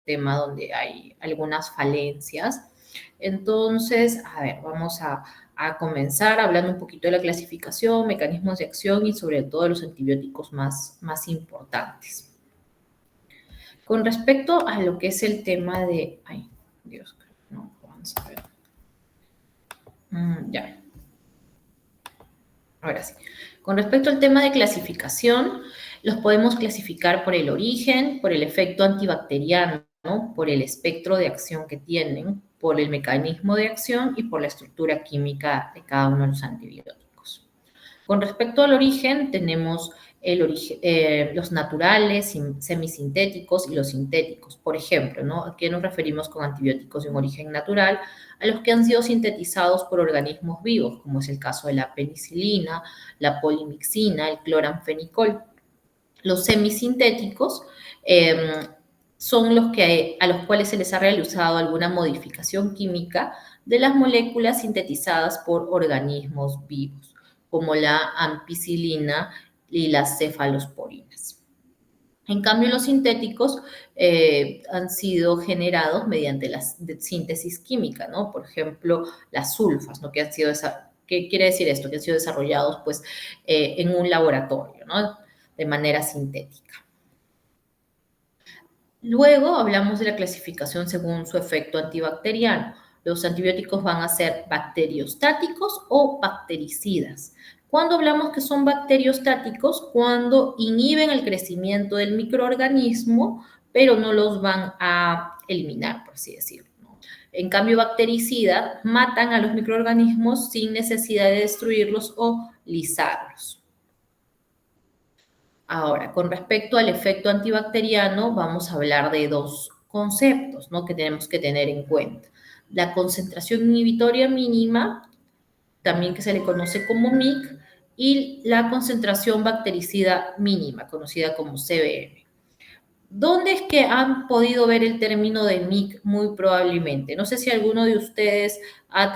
tema donde hay algunas falencias. Entonces, a ver, vamos a comenzar hablando un poquito de la clasificación, mecanismos de acción y sobre todo los antibióticos más importantes. Con respecto a lo que es el tema de... Ay, Dios, no, vamos a ver. Ya. Ahora sí. Con respecto al tema de clasificación, los podemos clasificar por el origen, por el efecto antibacteriano, ¿no? Por el espectro de acción que tienen, por el mecanismo de acción y por la estructura química de cada uno de los antibióticos. Con respecto al origen, tenemos los naturales, semisintéticos y los sintéticos. Por ejemplo, ¿no? ¿A qué nos referimos con antibióticos de un origen natural? A los que han sido sintetizados por organismos vivos, como es el caso de la penicilina, la polimixina, el cloranfenicol. Los semisintéticos son a los cuales se les ha realizado alguna modificación química de las moléculas sintetizadas por organismos vivos, como la ampicilina y las cefalosporinas. En cambio, los sintéticos han sido generados mediante la síntesis química, ¿no? Por ejemplo, las sulfas, ¿no? ¿Qué quiere decir esto? Que han sido desarrollados, pues, en un laboratorio, ¿no? De manera sintética. Luego hablamos de la clasificación según su efecto antibacteriano. Los antibióticos van a ser bacteriostáticos o bactericidas. ¿Cuándo hablamos que son bacteriostáticos? Cuando inhiben el crecimiento del microorganismo, pero no los van a eliminar, por así decirlo. En cambio, bactericida matan a los microorganismos sin necesidad de destruirlos o lisarlos. Ahora, con respecto al efecto antibacteriano, vamos a hablar de dos conceptos, ¿no? Que tenemos que tener en cuenta. La concentración inhibitoria mínima, también que se le conoce como MIC, y la concentración bactericida mínima, conocida como CBM. ¿Dónde es que han podido ver el término de MIC? Muy probablemente. No sé si alguno de ustedes ha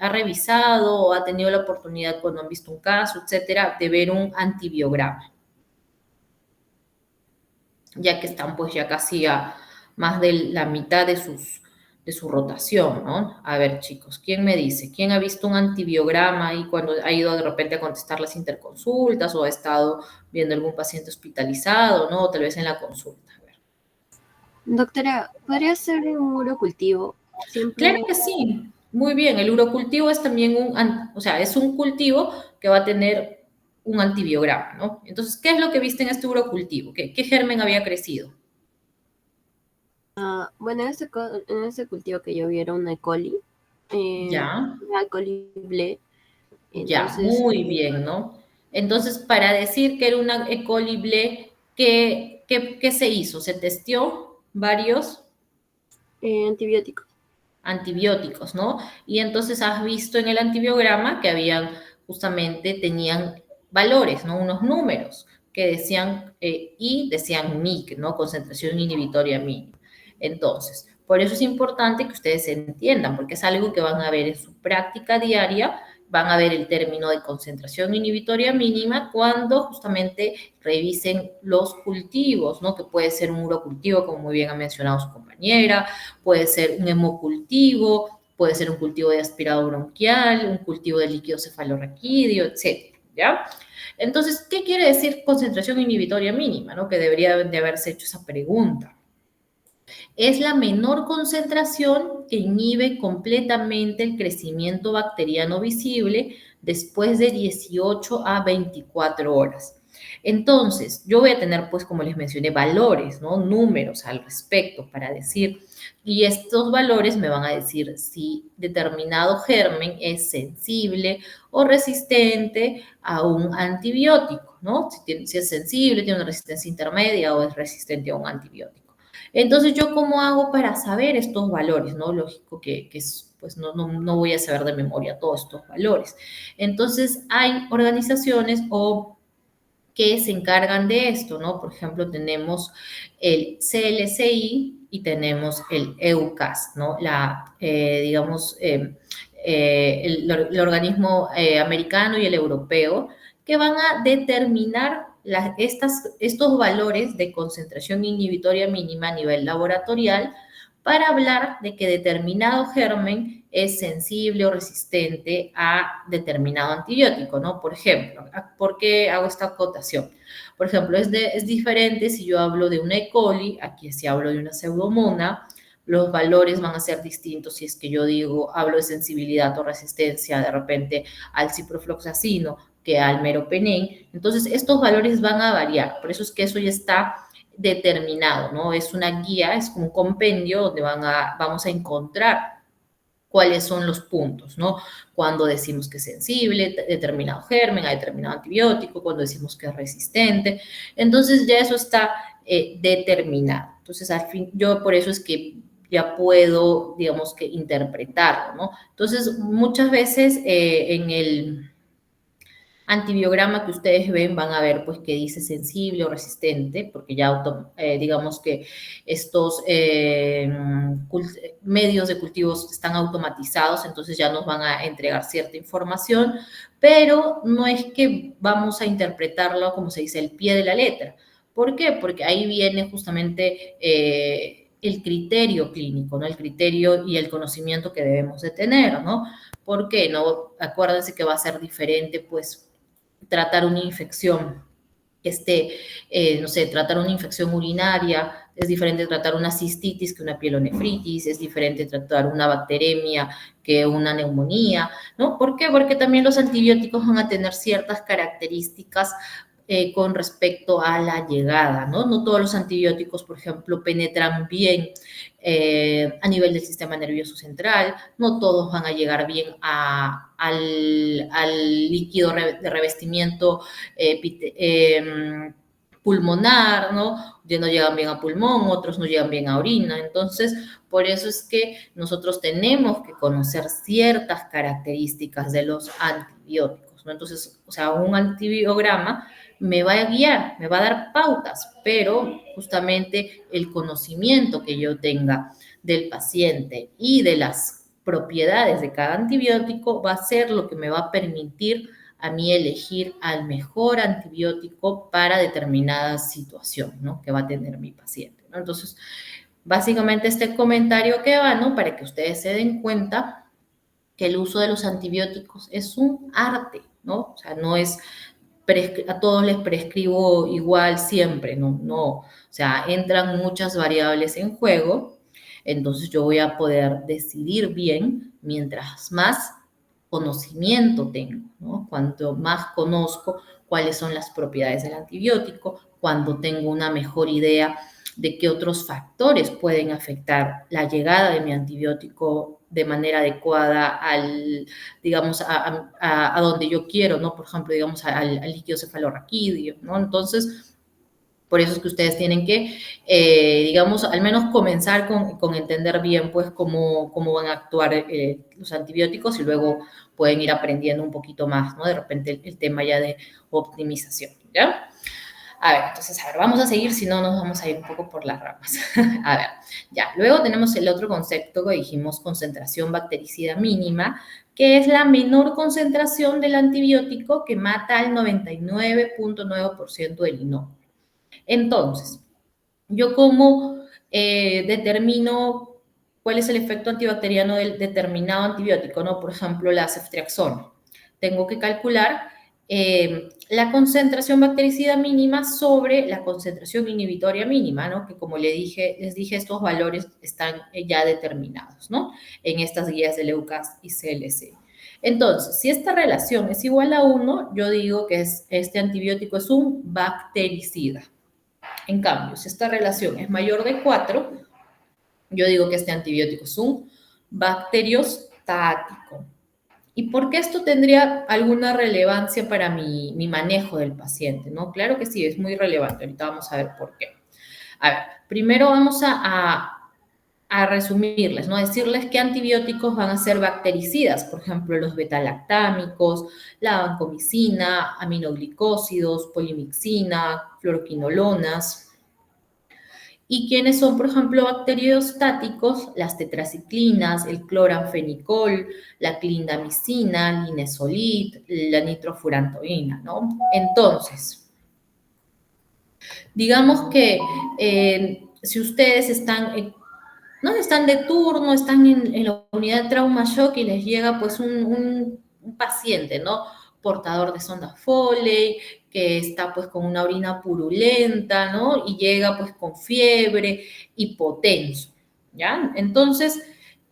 revisado o ha tenido la oportunidad cuando han visto un caso, etcétera, de ver un antibiograma, ya que están pues ya casi a más de la mitad de su rotación, ¿no? A ver, chicos, ¿quién me dice? ¿Quién ha visto un antibiograma ahí cuando ha ido de repente a contestar las interconsultas o ha estado viendo algún paciente hospitalizado, ¿no? O tal vez en la consulta. A ver. Doctora, ¿podría ser un urocultivo? Claro que sí. Muy bien, el urocultivo es también es un cultivo que va a tener un antibiograma, ¿no? Entonces, ¿qué es lo que viste en este urocultivo? ¿Qué germen había crecido? Bueno, en ese cultivo que yo vi era una E. coli, Ya. una E. coli ble. Ya, Entonces, muy bien, ¿no? Entonces, para decir que era una E. coli ble, ¿qué se hizo? Se testeó varios antibióticos. antibióticos, ¿no? Y entonces has visto en el antibiograma que tenían valores, ¿no? Unos números que decían, y decían MIC, ¿no? Concentración inhibitoria mínima. Entonces, por eso es importante que ustedes entiendan, porque es algo que van a ver en su práctica diaria, van a ver el término de concentración inhibitoria mínima cuando justamente revisen los cultivos, ¿no? Que puede ser un urocultivo, como muy bien ha mencionado su compañera, puede ser un hemocultivo, puede ser un cultivo de aspirado bronquial, un cultivo de líquido cefalorraquídeo, etc. ¿Ya? Entonces, ¿qué quiere decir concentración inhibitoria mínima? ¿No? Que debería de haberse hecho esa pregunta. Es la menor concentración que inhibe completamente el crecimiento bacteriano visible después de 18 a 24 horas. Entonces, yo voy a tener, pues, como les mencioné, valores, ¿no? Números al respecto para decir, y estos valores me van a decir si determinado germen es sensible o resistente a un antibiótico, ¿no? Si es sensible, tiene una resistencia intermedia o es resistente a un antibiótico. Entonces, ¿yo cómo hago para saber estos valores? ¿No? Lógico que pues no voy a saber de memoria todos estos valores. Entonces, hay organizaciones que se encargan de esto, ¿no? Por ejemplo, tenemos el CLCI y tenemos el EUCAS, ¿no? El organismo americano y el europeo, que van a determinar estos valores de concentración inhibitoria mínima a nivel laboratorial para hablar de que determinado germen es sensible o resistente a determinado antibiótico, ¿no? Por ejemplo, ¿por qué hago esta acotación? Por ejemplo, es diferente si yo hablo de una E. coli, aquí si hablo de una pseudomonas, los valores van a ser distintos si es que yo hablo de sensibilidad o resistencia de repente al ciprofloxacino que al meropenem. Entonces, estos valores van a variar. Por eso es que eso ya está determinado, ¿no? Es una guía, es un compendio donde vamos a encontrar cuáles son los puntos, ¿no? Cuando decimos que es sensible, determinado germen, a determinado antibiótico, cuando decimos que es resistente. Entonces, ya eso está determinado. Entonces, al fin, yo por eso es que ya puedo, digamos que, interpretarlo, ¿no? Entonces, muchas veces en el antibiograma que ustedes ven van a ver pues que dice sensible o resistente, porque ya digamos que estos medios de cultivos están automatizados, entonces ya nos van a entregar cierta información, pero no es que vamos a interpretarlo como se dice al pie de la letra. ¿Por qué? Porque ahí viene justamente el criterio clínico, ¿no? El criterio y el conocimiento que debemos de tener, ¿no? ¿Por qué? No, acuérdense que va a ser diferente, pues, tratar una infección que esté, no sé, tratar una infección urinaria, es diferente tratar una cistitis que una pielonefritis, es diferente tratar una bacteremia que una neumonía, ¿no? ¿Por qué? Porque también los antibióticos van a tener ciertas características con respecto a la llegada, ¿no? No todos los antibióticos, por ejemplo, penetran bien a nivel del sistema nervioso central, no todos van a llegar bien al líquido de revestimiento pulmonar, ¿no? Ya no llegan bien a pulmón, otros no llegan bien a orina. Entonces, por eso es que nosotros tenemos que conocer ciertas características de los antibióticos, ¿no? Entonces, o sea, un antibiograma me va a guiar, me va a dar pautas, pero justamente el conocimiento que yo tenga del paciente y de las propiedades de cada antibiótico va a ser lo que me va a permitir a mí elegir al mejor antibiótico para determinada situación, ¿no? Que va a tener mi paciente, ¿no? Entonces, básicamente este comentario que va, ¿no? Para que ustedes se den cuenta que el uso de los antibióticos es un arte, ¿no? O sea, no es a todos les prescribo igual siempre, no, no, o sea, entran muchas variables en juego, entonces yo voy a poder decidir bien mientras más conocimiento tengo, ¿no? Cuanto más conozco cuáles son las propiedades del antibiótico, cuando tengo una mejor idea de qué otros factores pueden afectar la llegada de mi antibiótico de manera adecuada digamos, a donde yo quiero, ¿no? Por ejemplo, digamos, al líquido cefalorraquídeo, ¿no? Entonces, por eso es que ustedes tienen que, digamos, al menos comenzar con entender bien, pues, cómo van a actuar los antibióticos y luego pueden ir aprendiendo un poquito más, ¿no? De repente el tema ya de optimización, ¿ya? A ver, entonces, a ver, vamos a seguir, si no nos vamos a ir un poco por las ramas. A ver, ya, luego tenemos el otro concepto que dijimos, concentración bactericida mínima, que es la menor concentración del antibiótico que mata al 99.9% del inóculo. Entonces, yo cómo determino cuál es el efecto antibacteriano del determinado antibiótico, ¿no? Por ejemplo, la ceftriaxona. Tengo que calcular la concentración bactericida mínima sobre la concentración inhibitoria mínima, ¿no? Que como les dije, estos valores están ya determinados, ¿no? En estas guías de Leucas y CLC. Entonces, si esta relación es igual a 1, yo digo que este antibiótico es un bactericida. En cambio, si esta relación es mayor de 4, yo digo que este antibiótico es un bacteriostático. ¿Y por qué esto tendría alguna relevancia para mi manejo del paciente? ¿No? Claro que sí, es muy relevante. Ahorita vamos a ver por qué. A ver, primero vamos a resumirles, ¿no? Decirles qué antibióticos van a ser bactericidas, por ejemplo, los betalactámicos, la vancomicina, aminoglicósidos, polimixina, fluoroquinolonas. Y quienes son, por ejemplo, bacteriostáticos, las tetraciclinas, el cloranfenicol, la clindamicina, linesolid, la nitrofurantoína, ¿no? Entonces, Digamos que si ustedes están, no están de turno, están en la unidad de trauma shock y les llega pues un paciente, ¿no? Portador de sonda Foley, que está pues con una orina purulenta, ¿no? Y llega pues con fiebre, hipotenso, ¿ya? Entonces,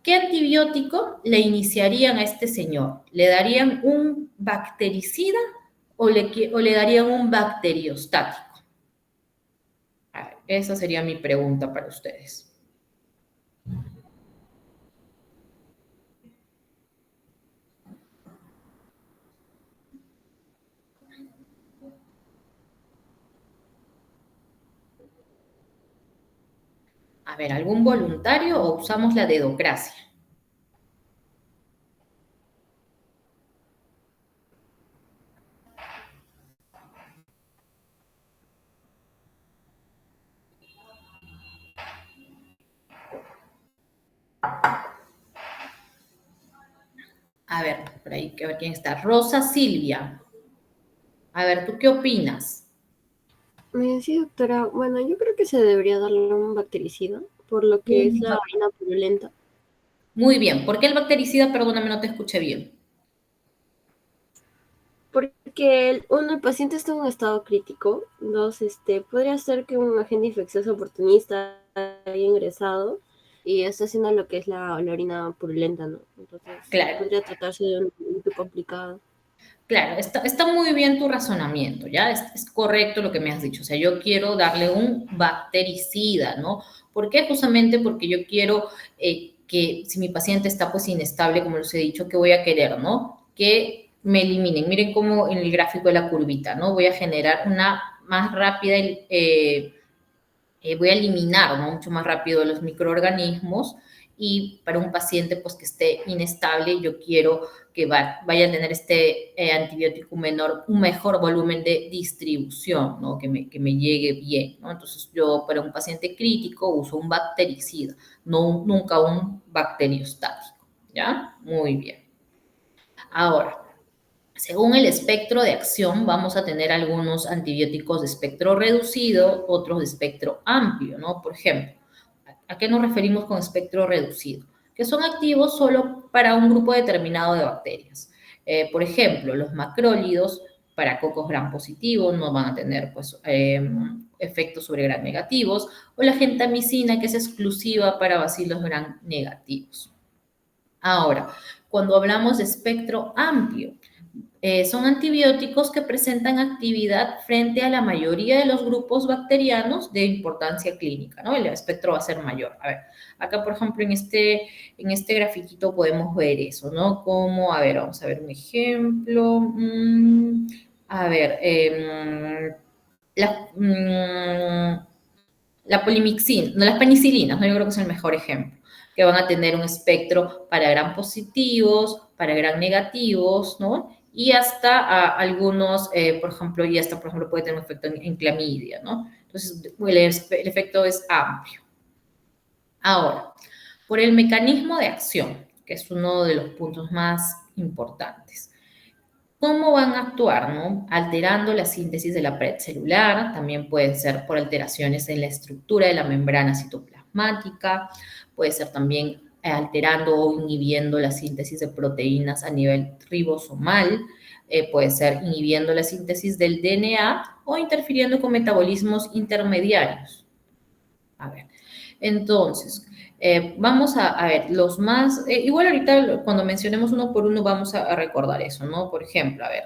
¿qué antibiótico le iniciarían a este señor? ¿Le darían un bactericida o le darían un bacteriostático? A ver, esa sería mi pregunta para ustedes. A ver, ¿algún voluntario o usamos la dedocracia? A ver, por ahí, que ver quién está. Rosa Silvia. A ver, ¿tú qué opinas? Sí, doctora. Bueno, yo creo que se debería darle un bactericida por lo que es Un la bac- orina purulenta. Muy bien. ¿Por qué el bactericida? Perdóname, no te escuché bien. Porque uno, el paciente está en un estado crítico. Dos, podría ser que un agente infeccioso oportunista haya ingresado y está haciendo lo que es la orina purulenta, ¿no? Entonces, Claro, podría tratarse de un delito complicado. claro, está muy bien tu razonamiento, ¿ya? Es correcto lo que me has dicho. O sea, yo quiero darle un bactericida, ¿no? ¿Por qué? Justamente porque yo quiero que si mi paciente está pues inestable, como les he dicho, que voy a querer, ¿no? Que me eliminen. Miren cómo en el gráfico de la curvita, ¿no? Voy a generar una más rápida, voy a eliminar, ¿no? Mucho más rápido los microorganismos y para un paciente pues que esté inestable yo quiero que vaya a tener este antibiótico un mejor volumen de distribución, ¿no? Que me llegue bien, ¿no? Entonces yo para un paciente crítico uso un bactericida, nunca un bacteriostático, ¿ya? Muy bien. Ahora, según el espectro de acción, vamos a tener algunos antibióticos de espectro reducido, otros de espectro amplio, ¿no? Por ejemplo, ¿a qué nos referimos con espectro reducido? Que son activos solo para un grupo determinado de bacterias. Por ejemplo, los macrólidos para cocos gram positivos no van a tener pues, efectos sobre gram negativos, o la gentamicina que es exclusiva para bacilos gram negativos. Ahora, cuando hablamos de espectro amplio, son antibióticos que presentan actividad frente a la mayoría de los grupos bacterianos de importancia clínica, ¿no? El espectro va a ser mayor. A ver, acá, por ejemplo, en este grafiquito podemos ver eso, ¿no? Como, a ver, vamos a ver un ejemplo. A ver, la, mm, la polimixina, no, las penicilinas, ¿no? Yo creo que es el mejor ejemplo, que van a tener un espectro para gram positivos, para gram negativos, ¿no? Y hasta algunos, por ejemplo, puede tener un efecto en clamidia, ¿no? Entonces, el efecto es amplio. Ahora, por el mecanismo de acción, que es uno de los puntos más importantes. ¿Cómo van a actuar? ¿No? Alterando la síntesis de la pared celular, también puede ser por alteraciones en la estructura de la membrana citoplasmática, puede ser también alterando o inhibiendo la síntesis de proteínas a nivel ribosomal, puede ser inhibiendo la síntesis del DNA o interfiriendo con metabolismos intermediarios. A ver, entonces, vamos a ver, los más, igual ahorita cuando mencionemos uno por uno vamos a recordar eso, ¿no? Por ejemplo, a ver,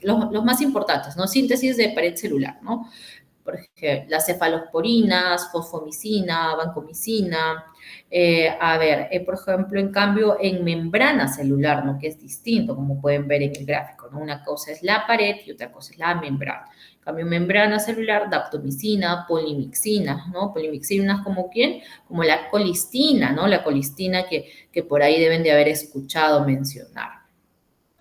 los más importantes, ¿no? Síntesis de pared celular, ¿no? Por ejemplo, las cefalosporinas, fosfomicina, vancomicina. A ver, por ejemplo, en cambio, en membrana celular, ¿no? Que es distinto, como pueden ver en el gráfico, ¿no? Una cosa es la pared y otra cosa es la membrana. En cambio, membrana celular, daptomicina, polimixina, ¿no? Polimixinas como quién? Como la colistina, ¿no? La colistina que por ahí deben de haber escuchado mencionar.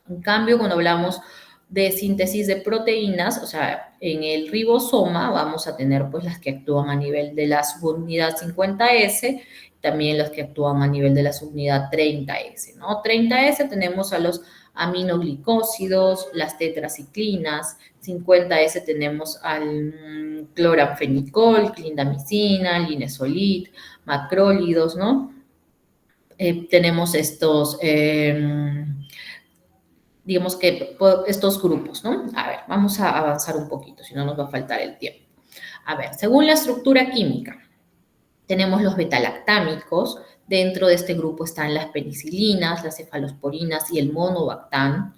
En cambio, cuando hablamos de síntesis de proteínas, o sea, en el ribosoma vamos a tener pues las que actúan a nivel de la subunidad 50S, también las que actúan a nivel de la subunidad 30S, ¿no? 30S tenemos a los aminoglicósidos, las tetraciclinas, 50S tenemos al cloranfenicol, clindamicina, linezolid, macrólidos, ¿no? Tenemos estos, digamos que estos grupos, ¿no? A ver, vamos a avanzar un poquito, si no nos va a faltar el tiempo. A ver, según la estructura química, tenemos los betalactámicos. Dentro de este grupo están las penicilinas, las cefalosporinas y el monobactam.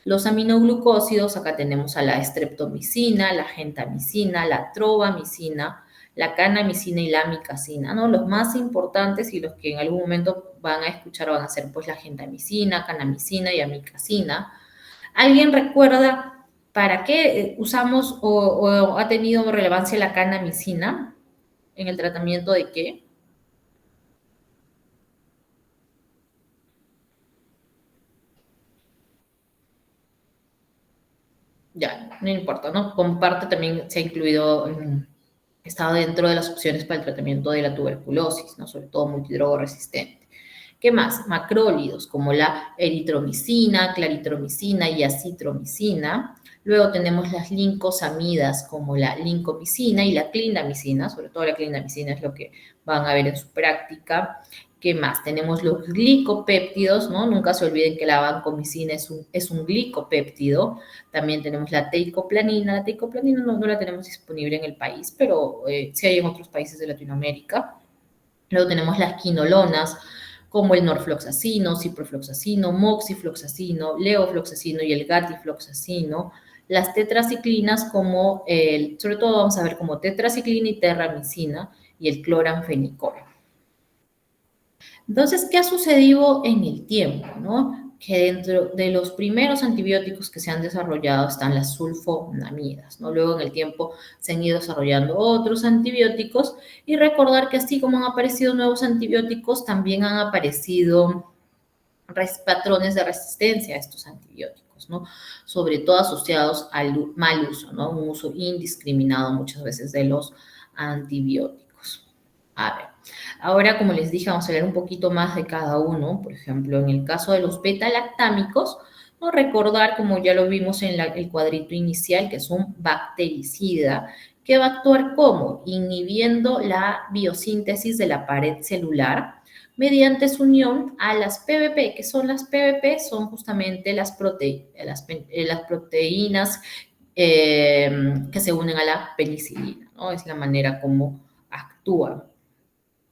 Los aminoglucósidos, acá tenemos a la streptomicina, la gentamicina, la trobamicina, la canamicina y la amicacina, ¿no? Los más importantes y los que en algún momento van a escuchar van a ser pues la gentamicina, canamicina y amicacina. ¿Alguien recuerda para qué usamos o ha tenido relevancia la canamicina en el tratamiento de qué? Ya, no importa, ¿no? Como parte también se ha incluido, estado dentro de las opciones para el tratamiento de la tuberculosis, ¿no? Sobre todo multidrogoresistente. ¿Qué más? Macrólidos, como la eritromicina, claritromicina y acitromicina. Luego tenemos las lincosamidas, como la lincomicina y la clindamicina, sobre todo la clindamicina es lo que van a ver en su práctica. ¿Qué más? Tenemos los glicopéptidos, ¿no? Nunca se olviden que la vancomicina es un glicopéptido. También tenemos la teicoplanina. La teicoplanina no la tenemos disponible en el país, pero sí hay en otros países de Latinoamérica. Luego tenemos las quinolonas, como el norfloxacino, ciprofloxacino, moxifloxacino, leofloxacino y el gatifloxacino. Las tetraciclinas, como sobre todo vamos a ver como tetraciclina y terramicina y el cloranfenicol. Entonces, ¿qué ha sucedido en el tiempo? ¿No? Que dentro de los primeros antibióticos que se han desarrollado están las sulfonamidas, ¿no? Luego en el tiempo se han ido desarrollando otros antibióticos y recordar que así como han aparecido nuevos antibióticos, también han aparecido patrones de resistencia a estos antibióticos, ¿no? Sobre todo asociados al mal uso, ¿no? Un uso indiscriminado muchas veces de los antibióticos. A ver. Ahora, como les dije, vamos a ver un poquito más de cada uno. Por ejemplo, en el caso de los beta-lactámicos, ¿no? Recordar, como ya lo vimos en el cuadrito inicial, que es un bactericida, que va a actuar como inhibiendo la biosíntesis de la pared celular mediante su unión a las PBP. ¿Qué son las PBP? Son justamente las proteínas que se unen a la penicilina, ¿no? Es la manera como actúan.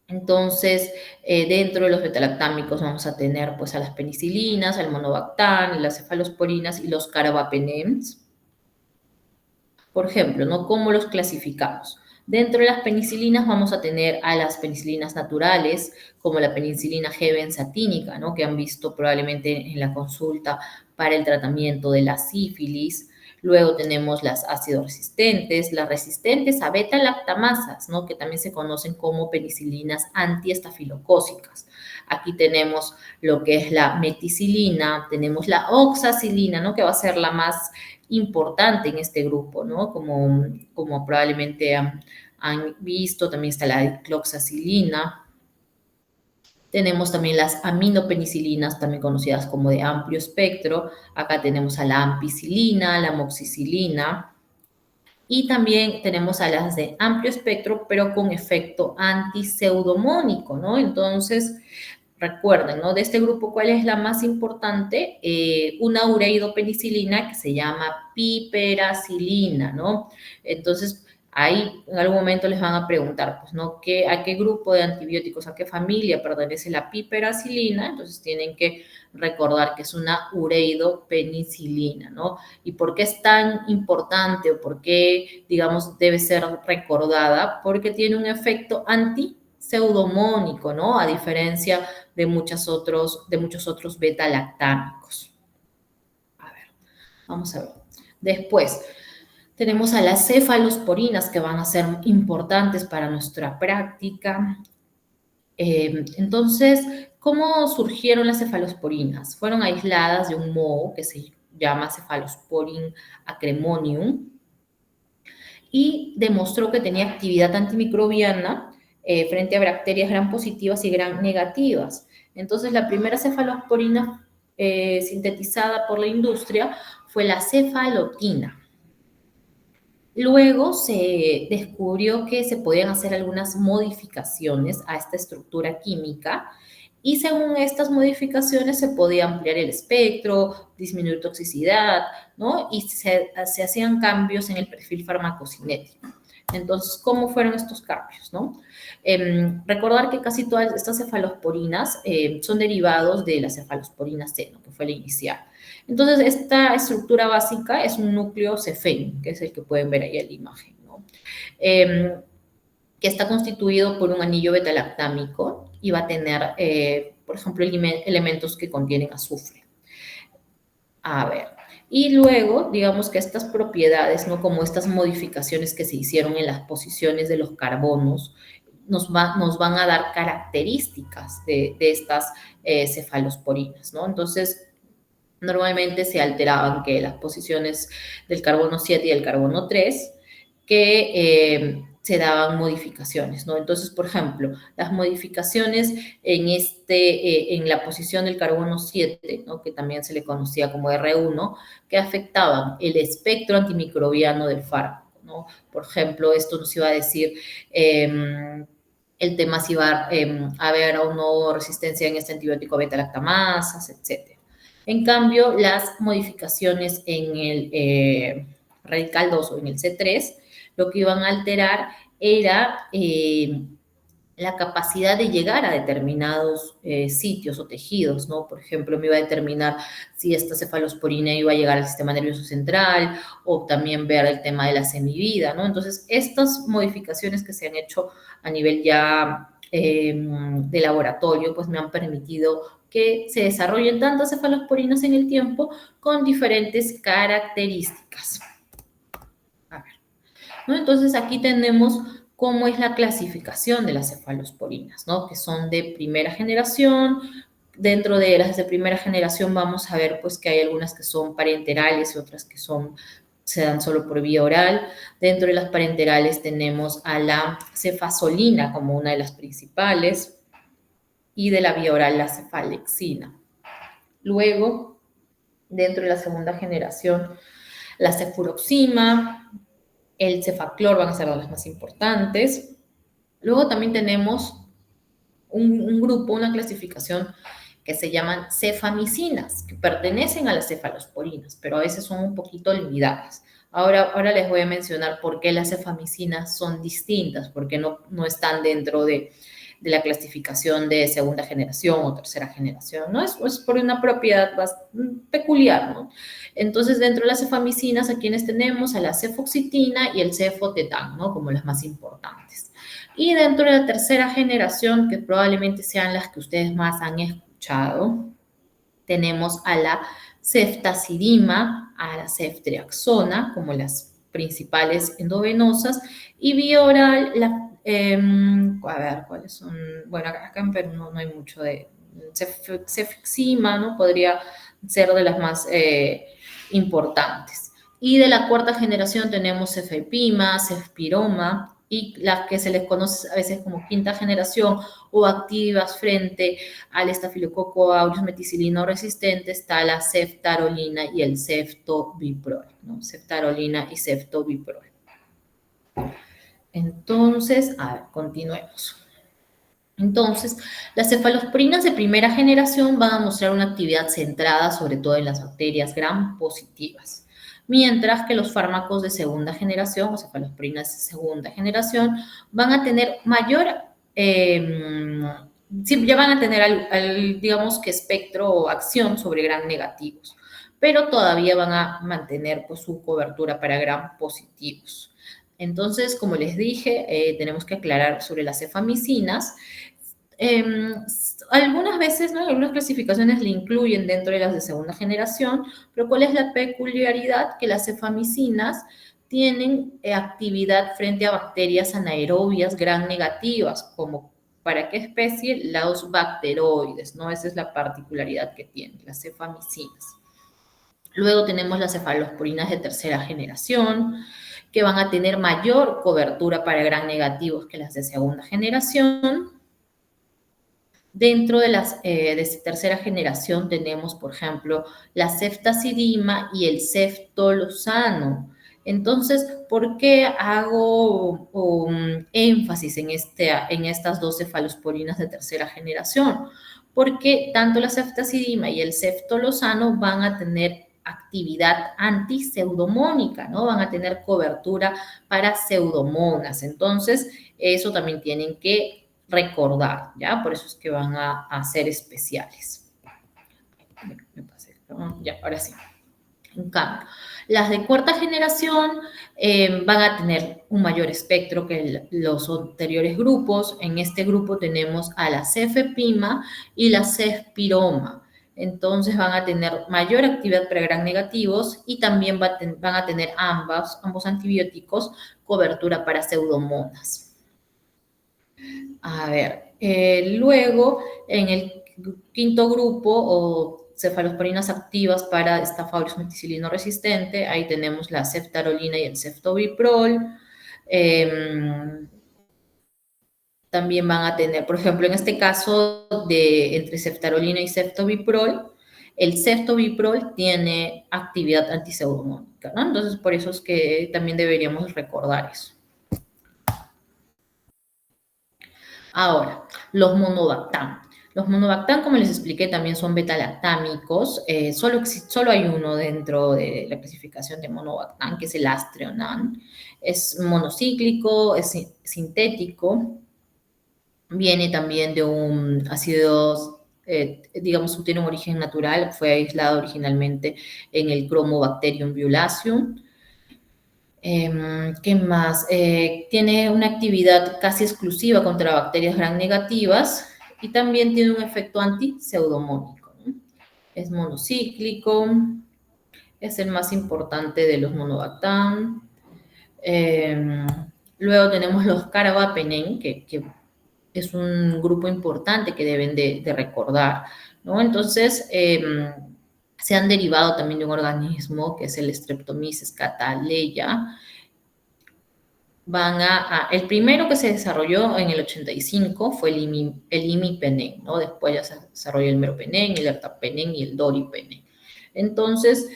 Entonces, dentro de los betalactámicos vamos a tener pues a las penicilinas, al monobactam, las cefalosporinas y los carbapenems. Por ejemplo, ¿no? ¿Cómo los clasificamos? Dentro de las penicilinas vamos a tener a las penicilinas naturales, como la penicilina G benzatínica, ¿no? Que han visto probablemente en la consulta para el tratamiento de la sífilis. Luego tenemos las ácido resistentes, las resistentes a beta-lactamasas, ¿no? Que también se conocen como penicilinas antiestafilocócicas. Aquí tenemos lo que es la meticilina, tenemos la oxacilina, ¿no? Que va a ser la más importante en este grupo, ¿no? Como probablemente han visto, también está la cloxacilina. Tenemos también las aminopenicilinas, también conocidas como de amplio espectro. Acá tenemos a la ampicilina, la moxicilina. Y también tenemos a las de amplio espectro, pero con efecto antiseudomónico, ¿no? Entonces, recuerden, ¿no? De este grupo, ¿cuál es la más importante? Una ureidopenicilina que se llama piperacilina, ¿no? Entonces, ahí en algún momento les van a preguntar, pues, ¿no? ¿A qué grupo de antibióticos, a qué familia pertenece la piperacilina? Entonces, tienen que recordar que es una ureidopenicilina, ¿no? ¿Y por qué es tan importante o por qué, digamos, debe ser recordada? Porque tiene un efecto antiseudomónico, ¿no? A diferencia de muchos otros beta-lactámicos. A ver, vamos a ver. Después, tenemos a las cefalosporinas que van a ser importantes para nuestra práctica. Entonces, ¿cómo surgieron las cefalosporinas? Fueron aisladas de un moho que se llama Cephalosporin acremonium y demostró que tenía actividad antimicrobiana frente a bacterias gram positivas y gram negativas. Entonces, la primera cefalosporina sintetizada por la industria fue la cefalotina. Luego se descubrió que se podían hacer algunas modificaciones a esta estructura química y según estas modificaciones se podía ampliar el espectro, disminuir toxicidad, ¿no? Y se hacían cambios en el perfil farmacocinético. Entonces, ¿cómo fueron estos cambios, no? Recordar que casi todas estas cefalosporinas son derivados de la cefalosporina C, ¿no? Que fue la inicial. Entonces, esta estructura básica es un núcleo cefén, que es el que pueden ver ahí en la imagen, ¿no? Que está constituido por un anillo betalactámico y va a tener, por ejemplo, elementos que contienen azufre. A ver, y luego, digamos que estas propiedades, ¿no? Como estas modificaciones que se hicieron en las posiciones de los carbonos, nos van a dar características de estas cefalosporinas, ¿no? Entonces, normalmente se alteraban que las posiciones del carbono 7 y del carbono 3, que se daban modificaciones, ¿no? Entonces, por ejemplo, las modificaciones en la posición del carbono 7, ¿no? Que también se le conocía como R1, que afectaban el espectro antimicrobiano del fármaco, ¿no? Por ejemplo, esto nos iba a decir el tema si va a haber o no resistencia en este antibiótico beta-lactamasas, etc. En cambio, las modificaciones en el radical 2 o en el C3, lo que iban a alterar era la capacidad de llegar a determinados sitios o tejidos, ¿no? Por ejemplo, me iba a determinar si esta cefalosporina iba a llegar al sistema nervioso central o también ver el tema de la semivida, ¿no? Entonces, estas modificaciones que se han hecho a nivel ya de laboratorio, pues me han permitido que se desarrollen tantas cefalosporinas en el tiempo con diferentes características. A ver, ¿no? Entonces, aquí tenemos cómo es la clasificación de las cefalosporinas, ¿no? Que son de primera generación. Dentro de las de primera generación vamos a ver pues que hay algunas que son parenterales y otras que se dan solo por vía oral. Dentro de las parenterales tenemos a la cefazolina como una de las principales y de la vía oral la cefalexina. Luego, dentro de la segunda generación, la cefuroxima, el cefaclor van a ser las más importantes. Luego también tenemos un grupo, una clasificación que se llaman cefamicinas, que pertenecen a las cefalosporinas, pero a veces son un poquito olvidadas. Ahora les voy a mencionar por qué las cefamicinas son distintas, porque no están dentro de la clasificación de segunda generación o tercera generación, ¿no? Es por una propiedad peculiar, ¿no? Entonces, dentro de las cefamicinas, ¿a quienes tenemos? A la cefoxitina y el cefotetán, ¿no? Como las más importantes. Y dentro de la tercera generación, que probablemente sean las que ustedes más han escuchado, tenemos a la ceftazidima, a la ceftriaxona, como las principales endovenosas, y vía oral, a ver, ¿cuáles son? Bueno, acá en Perú no hay mucho de cefixima, ¿no? Podría ser de las más importantes. Y de la cuarta generación tenemos cefepima, cefpiroma, y las que se les conoce a veces como quinta generación o activas frente al estafilococo aureus meticilino resistente está la ceftarolina y el ceftobiprol, ¿no? Ceftarolina y ceftobiprol. Entonces, a ver, continuemos. Entonces, las cefalosporinas de primera generación van a mostrar una actividad centrada sobre todo en las bacterias gram positivas, mientras que los fármacos de segunda generación o cefalosporinas de segunda generación van a tener mayor, ya van a tener, digamos que espectro o acción sobre gram negativos, pero todavía van a mantener pues, su cobertura para gram positivos. Entonces, como les dije, tenemos que aclarar sobre las cefamicinas. Algunas veces, ¿no? Algunas clasificaciones le incluyen dentro de las de segunda generación, pero ¿cuál es la peculiaridad? Que las cefamicinas tienen actividad frente a bacterias anaerobias gram negativas, como ¿para qué especie? Los bacteroides, ¿no? Esa es la particularidad que tienen las cefamicinas. Luego tenemos las cefalosporinas de tercera generación, que van a tener mayor cobertura para gram negativos que las de segunda generación. Dentro de las de tercera generación tenemos, por ejemplo, la ceftazidima y el ceftolozano. Entonces, ¿por qué hago énfasis en estas dos cefalosporinas de tercera generación? Porque tanto la ceftazidima y el ceftolozano van a tener actividad antiseudomónica, ¿no? Van a tener cobertura para pseudomonas. Entonces, eso también tienen que recordar, ¿ya? Por eso es que van a ser especiales. Me pasé, ¿no? Ya, ahora sí. En cambio, las de cuarta generación van a tener un mayor espectro que los anteriores grupos. En este grupo tenemos a la cefepima y la cefpiroma. Entonces van a tener mayor actividad para gram negativos y también van a tener ambos antibióticos cobertura para pseudomonas. A ver, luego en el quinto grupo o cefalosporinas activas para Staphylococcus meticilino resistente, ahí tenemos la ceftarolina y el ceftobiprol. También van a tener, por ejemplo, en este caso de entre ceftarolina y ceftobiprol, el ceftobiprol tiene actividad antiseudomónica, ¿no? Entonces, por eso es que también deberíamos recordar eso. Ahora, los monobactam. Los monobactam, como les expliqué, también son betalactámicos. Solo hay uno dentro de la clasificación de monobactam, que es el Astreonan. Es monocíclico, es sintético. Viene también de un ácido, digamos, tiene un origen natural. Fue aislado originalmente en el Chromobacterium violaceum. ¿Qué más? Tiene una actividad casi exclusiva contra bacterias gram negativas y también tiene un efecto anti-pseudomónico, ¿no? Es monocíclico, es el más importante de los monobactam. Luego tenemos los carbapenem, que es un grupo importante que deben de recordar, ¿no? Entonces, se han derivado también de un organismo que es el Streptomyces cataleya. El primero que se desarrolló en el 85 fue el imipenem, ¿no? Después ya se desarrolló el meropenem, el ertapenem y el doripenem. Entonces,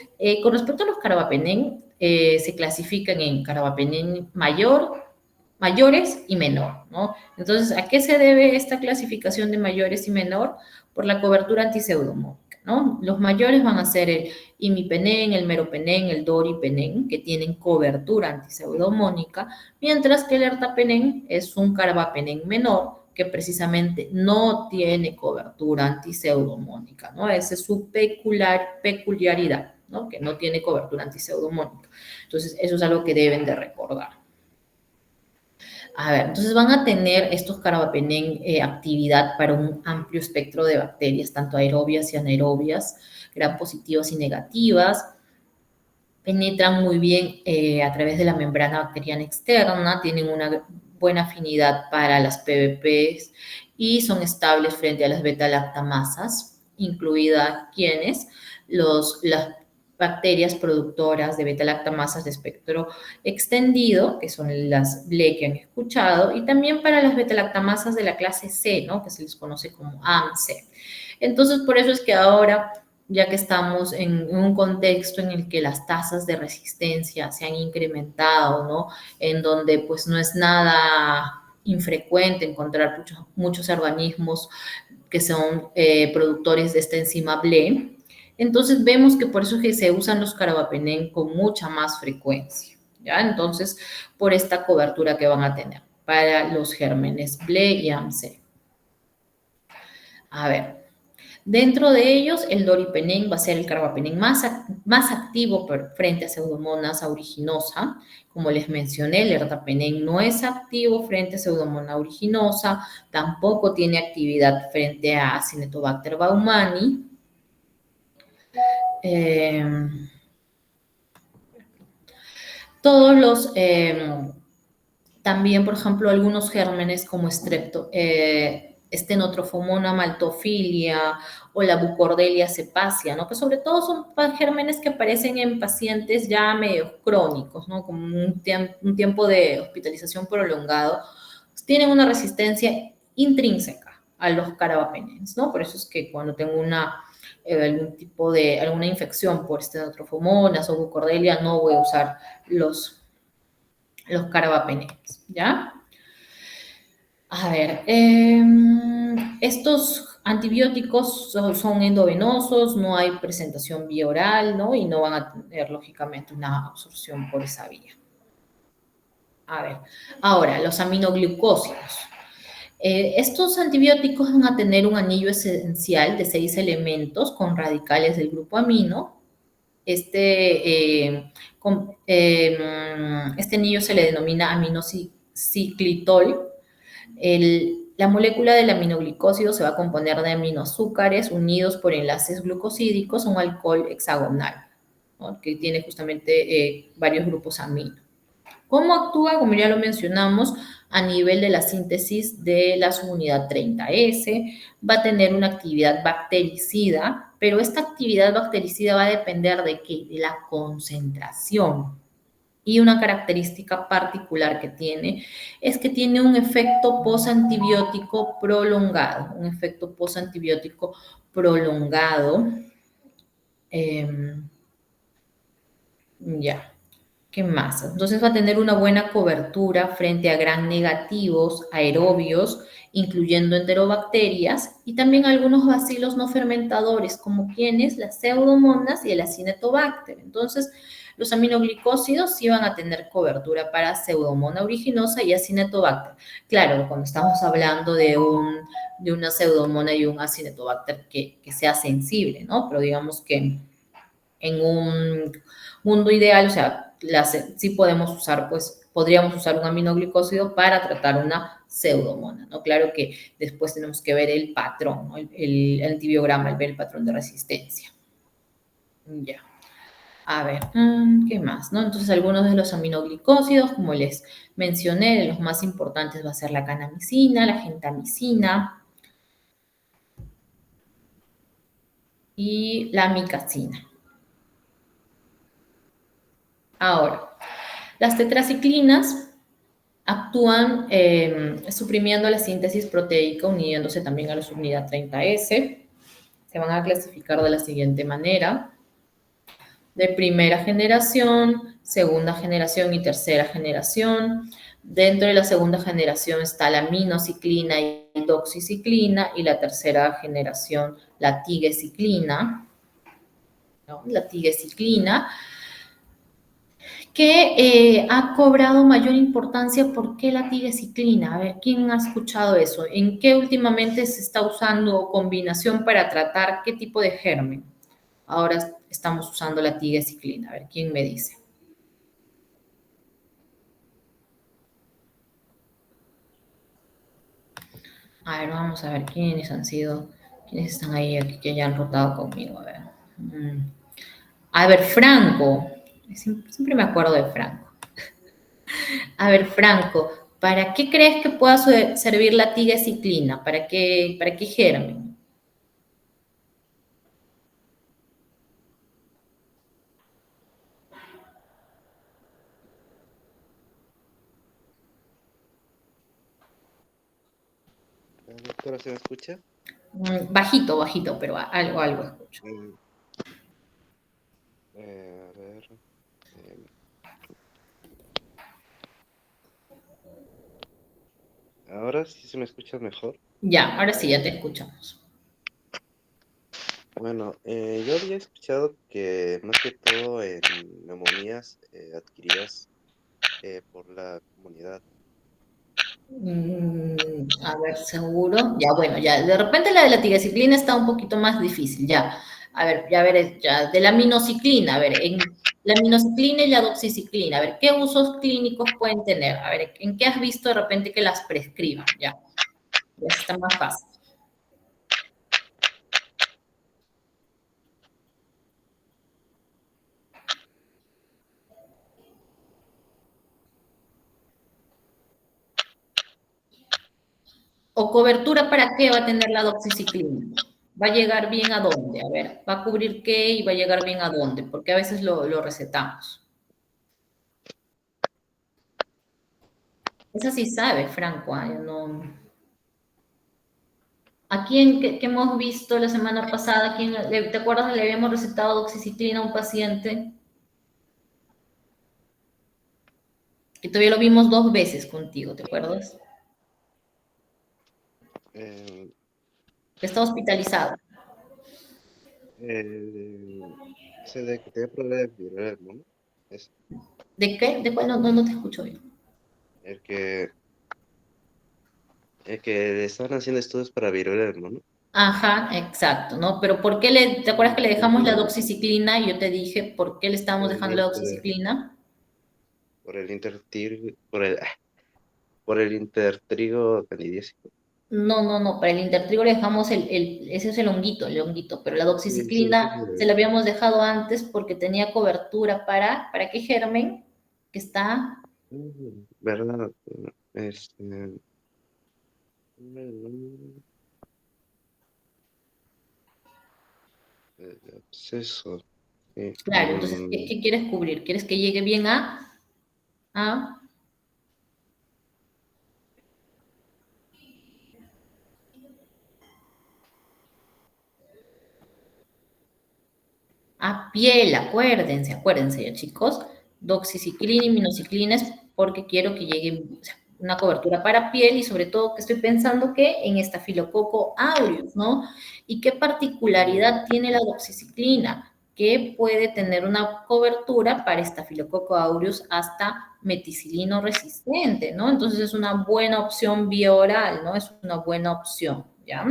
con respecto a los carbapenem, se clasifican en carbapenem mayores y menor, ¿no? Entonces, ¿a qué se debe esta clasificación de mayores y menor? Por la cobertura antiseudomónica, ¿no? Los mayores van a ser el imipenem, el meropenem, el doripenem, que tienen cobertura antiseudomónica, mientras que el ertapenem es un carbapenem menor, que precisamente no tiene cobertura antiseudomónica, ¿no? Esa es su peculiaridad, ¿no? Que no tiene cobertura antiseudomónica. Entonces, eso es algo que deben de recordar. A ver, entonces van a tener estos carbapenem actividad para un amplio espectro de bacterias, tanto aerobias y anaerobias, gram positivas y negativas. Penetran muy bien a través de la membrana bacteriana externa, tienen una buena afinidad para las PBPs y son estables frente a las beta-lactamasas, incluidas quienes las bacterias productoras de beta-lactamasas de espectro extendido, que son las BLE que han escuchado, y también para las beta-lactamasas de la clase C, ¿no? Que se les conoce como AMC. Entonces, por eso es que ahora, ya que estamos en un contexto en el que las tasas de resistencia se han incrementado, ¿no? En donde pues no es nada infrecuente encontrar muchos organismos que son productores de esta enzima BLE. Entonces vemos que por eso es que se usan los carbapenem con mucha más frecuencia, ¿ya? Entonces, por esta cobertura que van a tener para los gérmenes BLE y AMC. A ver, dentro de ellos, el doripenem va a ser el carbapenem más activo frente a Pseudomonas aeruginosa. Como les mencioné, el ertapenem no es activo frente a Pseudomonas aeruginosa, tampoco tiene actividad frente a Acinetobacter baumannii. Todos los, también, por ejemplo, algunos gérmenes como Stenotrophomonas maltophilia o la Bucordelia cepacia, ¿no? Que sobre todo son gérmenes que aparecen en pacientes ya medio crónicos, ¿no? Como un tiempo de hospitalización prolongado, tienen una resistencia intrínseca a los carbapenems, ¿no? Por eso es que cuando tengo alguna infección por Stenotrofomonas o Bucordelia, no voy a usar los carbapenems, ¿ya? A ver, estos antibióticos son endovenosos, no hay presentación vía oral, ¿no? Y no van a tener, lógicamente, una absorción por esa vía. A ver, ahora, los aminoglucósidos. Estos antibióticos van a tener un anillo esencial de 6 elementos con radicales del grupo amino. Este anillo se le denomina aminociclitol. La molécula del aminoglicósido se va a componer de aminoazúcares unidos por enlaces glucosídicos a un alcohol hexagonal, ¿no? Que tiene justamente varios grupos amino. ¿Cómo actúa? Como ya lo mencionamos, a nivel de la síntesis de la subunidad 30S, va a tener una actividad bactericida, pero esta actividad bactericida va a depender de qué? De la concentración. Y una característica particular que tiene es que tiene un efecto posantibiótico prolongado, Ya. ¿Qué más? Entonces va a tener una buena cobertura frente a gram negativos, aerobios, incluyendo enterobacterias, y también algunos bacilos no fermentadores, como quienes, las pseudomonas y el acinetobacter. Entonces, los aminoglicósidos sí van a tener cobertura para pseudomona originosa y acinetobacter. Claro, cuando estamos hablando de una pseudomona y un acinetobacter que sea sensible, ¿no? Pero digamos que en un mundo ideal, o sea, sí podemos usar, pues, podríamos usar un aminoglicósido para tratar una pseudomona, ¿no? Claro que después tenemos que ver el patrón, ¿no? El antibiograma, ver el patrón de resistencia. Ya. A ver, ¿qué más, no? Entonces, algunos de los aminoglicósidos, como les mencioné, los más importantes va a ser la canamicina, la gentamicina y la amicacina. Ahora, las tetraciclinas actúan suprimiendo la síntesis proteica, uniéndose también a la subunidad 30S. Se van a clasificar de la siguiente manera: de primera generación, segunda generación y tercera generación. Dentro de la segunda generación está la minociclina y doxiciclina, y la tercera generación, la tigecyclina, ¿no? La tigecyclina, que ha cobrado mayor importancia. ¿Por qué la tigecyclina? A ver, ¿quién ha escuchado eso? ¿En qué últimamente se está usando combinación para tratar qué tipo de germen? Ahora estamos usando la tigecyclina. A ver, ¿quién me dice? A ver, vamos a ver quiénes están ahí aquí que ya han rotado conmigo. A ver. A ver, Franco. Siempre me acuerdo de Franco. A ver, Franco, ¿para qué crees que pueda servir la tigecyclina? ¿Para qué germen? Doctora, ¿se me escucha? Bajito, bajito, pero algo escucho. Mm, a ver. eh, Ahora sí se me escucha mejor. Ya, ahora sí, ya te escuchamos. Bueno, yo había escuchado que más que todo en neumonías adquiridas por la comunidad. A ver, seguro. Ya, bueno, ya. De repente la de la tigecyclina está un poquito más difícil, ya. A ver, ya veré, ya. De la minociclina, a ver, en la minociclina y la doxiciclina, a ver, ¿qué usos clínicos pueden tener? A ver, ¿en qué has visto de repente que las prescriban? Ya, ya está más fácil. ¿O cobertura para qué va a tener la doxiciclina? ¿Va a llegar bien a dónde? A ver, ¿va a cubrir qué y va a llegar bien a dónde? Porque a veces lo recetamos. Esa sí sabe, Franco, ¿ah? Yo no... ¿A quién que hemos visto la semana pasada? ¿Te acuerdas que le habíamos recetado doxiciclina a un paciente? Que todavía lo vimos 2 veces contigo, ¿te acuerdas? Eh, Que está hospitalizado. ese de que tenía problemas virales, ¿no? Es ¿De qué? ¿De cuál? No, no, no te escucho bien. el que, el que le estaban haciendo estudios para viruela, ¿no? Ajá, exacto, ¿no? Pero ¿por qué te acuerdas que le dejamos la doxiciclina? Y yo te dije, ¿por qué le estábamos Por el, dejando la inter- doxiciclina? por el intertrigo, por el intertrigo candidiásico. No, no, no, para el intertrigo le dejamos ese es el honguito, pero la Sí, sí, sí, doxiciclina se la habíamos dejado antes porque tenía cobertura ¿para qué germen? Que está, ¿verdad? Este, el absceso. Sí, claro, entonces, ¿qué quieres cubrir? ¿Quieres que llegue bien a, a piel? Acuérdense ya chicos, doxiciclina y minociclina es porque quiero que llegue, o sea, una cobertura para piel y sobre todo que estoy pensando que en estafilococo aureus, ¿no? ¿Y qué particularidad tiene la doxiciclina? Que puede tener una cobertura para estafilococo aureus hasta meticilino resistente, ¿no? Entonces es una buena opción vía oral, ¿no? Es una buena opción, ¿ya?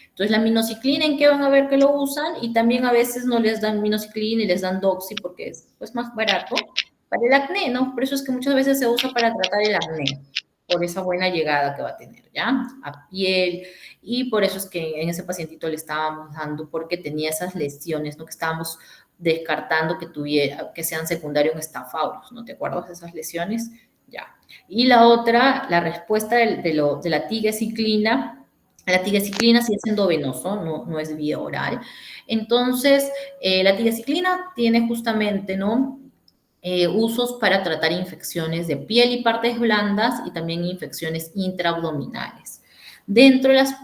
Entonces, la minociclina, ¿en qué van a ver que lo usan? Y también a veces no les dan minociclina y les dan doxy porque es pues, más barato para el acné, ¿no? Por eso es que muchas veces se usa para tratar el acné, por esa buena llegada que va a tener, ¿ya? A piel. Y por eso es que en ese pacientito le estábamos dando porque tenía esas lesiones, ¿no? Que estábamos descartando que tuviera, que sean secundarios en Staphylococcus, ¿no te acuerdas de esas lesiones? Ya. Y la otra, la respuesta de la tigecyclina. La tigecyclina sí es endovenoso, no es vía oral. Entonces, la tigecyclina tiene justamente, ¿no? Usos para tratar infecciones de piel y partes blandas y también infecciones intraabdominales. Dentro de las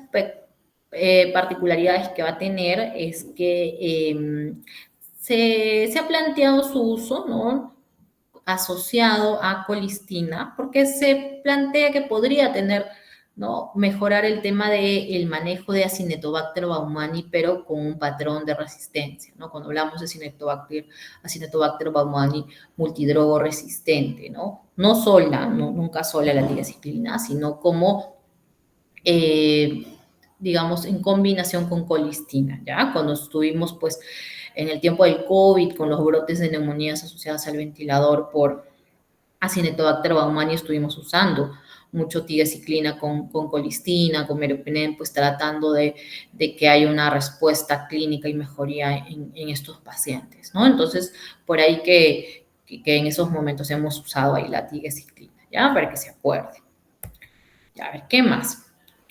particularidades que va a tener es que se ha planteado su uso, ¿no? Asociado a colistina, porque se plantea que podría tener, ¿no? Mejorar el tema del manejo de Acinetobacter baumannii, pero con un patrón de resistencia, ¿no? Cuando hablamos de Acinetobacter baumannii multidrogo resistente, ¿no? No sola, no, nunca sola la tigecyclina, sino como eh, digamos, en combinación con colistina, ¿ya? Cuando estuvimos, pues, en el tiempo del COVID, con los brotes de neumonías asociadas al ventilador por Acinetobacter baumannii, estuvimos usando mucho tigecyclina con colistina, con meropenem, pues tratando de que haya una respuesta clínica y mejoría en estos pacientes, ¿no? Entonces, por ahí que en esos momentos hemos usado ahí la tigecyclina, ¿ya? Para que se acuerden. Ya, a ver, ¿qué más?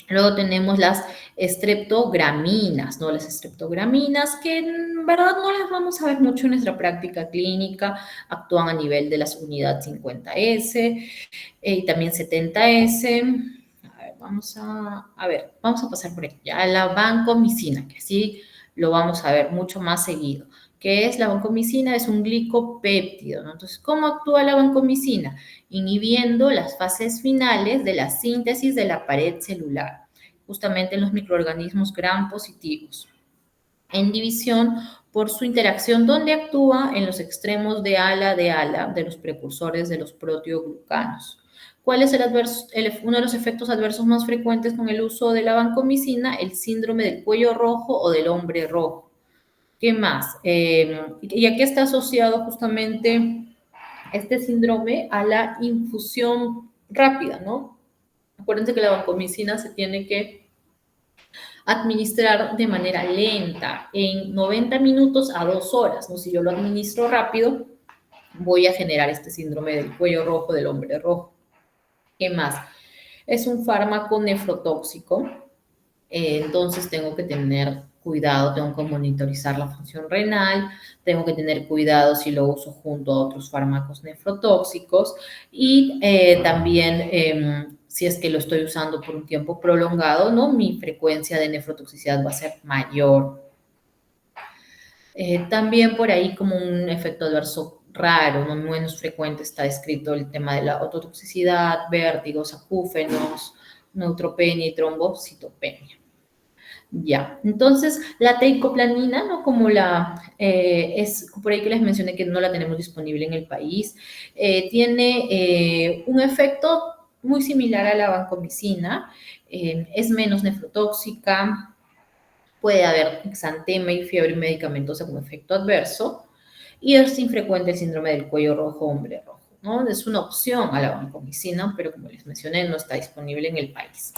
Luego tenemos las estreptograminas, ¿no? Las estreptograminas que en verdad no las vamos a ver mucho en nuestra práctica clínica, actúan a nivel de las unidades 50S y también 70S. A ver, vamos a pasar por aquí. Ya la vancomicina, que sí lo vamos a ver mucho más seguido. ¿Qué es la vancomicina? Es un glicopéptido, ¿no? Entonces, ¿cómo actúa la vancomicina? Inhibiendo las fases finales de la síntesis de la pared celular, justamente en los microorganismos gram positivos. En división por su interacción donde actúa en los extremos de ala de los precursores de los proteoglucanos. ¿Cuál es uno de los efectos adversos más frecuentes con el uso de la vancomicina? El síndrome del cuello rojo o del hombre rojo. ¿Qué más? Y aquí está asociado justamente este síndrome a la infusión rápida, ¿no? Acuérdense que la vancomicina se tiene que administrar de manera lenta, en 90 minutos a 2 horas, ¿no? Si yo lo administro rápido, voy a generar este síndrome del cuello rojo, del hombre rojo. ¿Qué más? Es un fármaco nefrotóxico, entonces tengo que tener cuidado, tengo que monitorizar la función renal, tengo que tener cuidado si lo uso junto a otros fármacos nefrotóxicos y también si es que lo estoy usando por un tiempo prolongado, ¿no? Mi frecuencia de nefrotoxicidad va a ser mayor. También por ahí como un efecto adverso raro, no menos frecuente, está descrito el tema de la ototoxicidad, vértigos, acúfenos, neutropenia y trombocitopenia. Ya, entonces la teicoplanina, ¿no? Como es por ahí que les mencioné que no la tenemos disponible en el país, tiene un efecto muy similar a la vancomicina, es menos nefrotóxica, puede haber exantema y fiebre medicamentosa como efecto adverso, y es infrecuente el síndrome del cuello rojo, hombre rojo, ¿no? Es una opción a la vancomicina, pero como les mencioné, no está disponible en el país.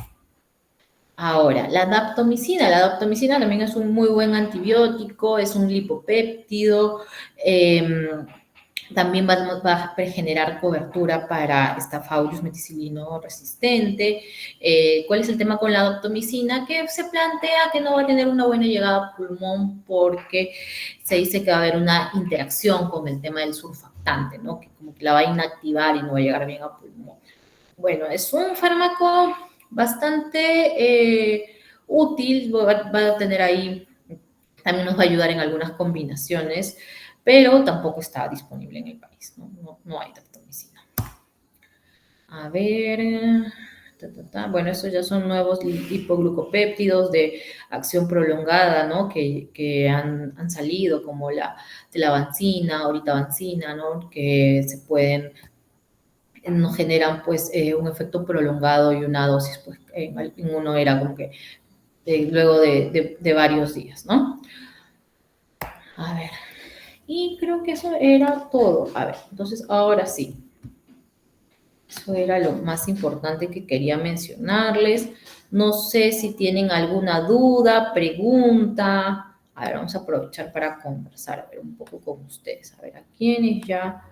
Ahora, la daptomicina también es un muy buen antibiótico, es un lipopéptido, también va a generar cobertura para Staphylococcus meticilino resistente. ¿Cuál es el tema con la daptomicina? Que se plantea que no va a tener una buena llegada a pulmón porque se dice que va a haber una interacción con el tema del surfactante, ¿no? Que como que la va a inactivar y no va a llegar bien a pulmón. Bueno, es un fármaco bastante útil, va a tener ahí, también nos va a ayudar en algunas combinaciones, pero tampoco está disponible en el país, no hay daptomicina. A ver, bueno, estos ya son nuevos hipoglucopéptidos de acción prolongada, ¿no? Que han salido, como la telavancina, oritavancina, ¿no? Que se pueden nos generan pues un efecto prolongado y una dosis pues en uno era como que luego de varios días, ¿no? A ver, y creo que eso era todo. A ver, entonces ahora sí, eso era lo más importante que quería mencionarles. No sé si tienen alguna duda, pregunta. A ver, vamos a aprovechar para conversar, a ver, un poco con ustedes. A ver, a quiénes ya...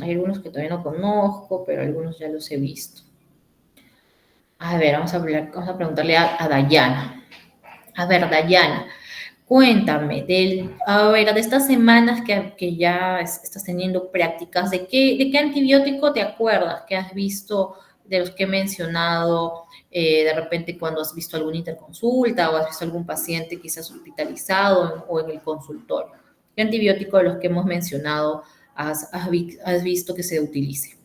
Hay algunos que todavía no conozco, pero algunos ya los he visto. A ver, vamos a preguntarle a Dayana. A ver, Dayana, cuéntame, a ver, de estas semanas que ya estás teniendo prácticas, ¿de qué antibiótico te acuerdas que has visto de los que he mencionado, de repente cuando has visto alguna interconsulta o has visto algún paciente quizás hospitalizado o en el consultorio? ¿Qué antibiótico de los que hemos mencionado has visto que se utilice?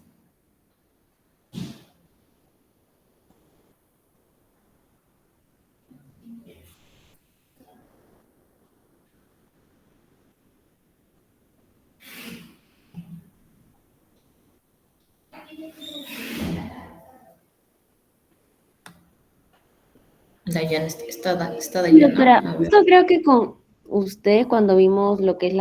Dayana, está Sí, Dayana. doctora, A ver. justo creo que con usted cuando vimos lo que es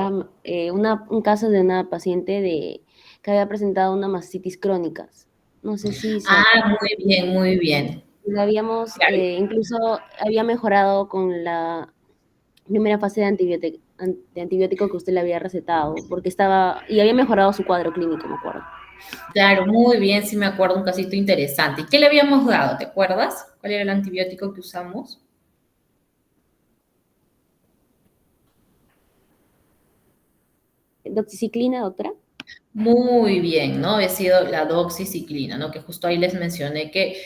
un caso de una paciente que había presentado una mastitis crónica. No sé si se Ah, acuerda. muy bien, muy bien. La habíamos, Claro. incluso había mejorado con la primera fase de antibiótico que usted le había recetado, porque y había mejorado su cuadro clínico, me acuerdo. Claro, muy bien, sí me acuerdo, un casito interesante. ¿Y qué le habíamos dado? ¿Te acuerdas? ¿Cuál era el antibiótico que usamos? ¿Doxiciclina, doctora? Muy bien, ¿no? Había sido la doxiciclina, ¿no? Que justo ahí les mencioné que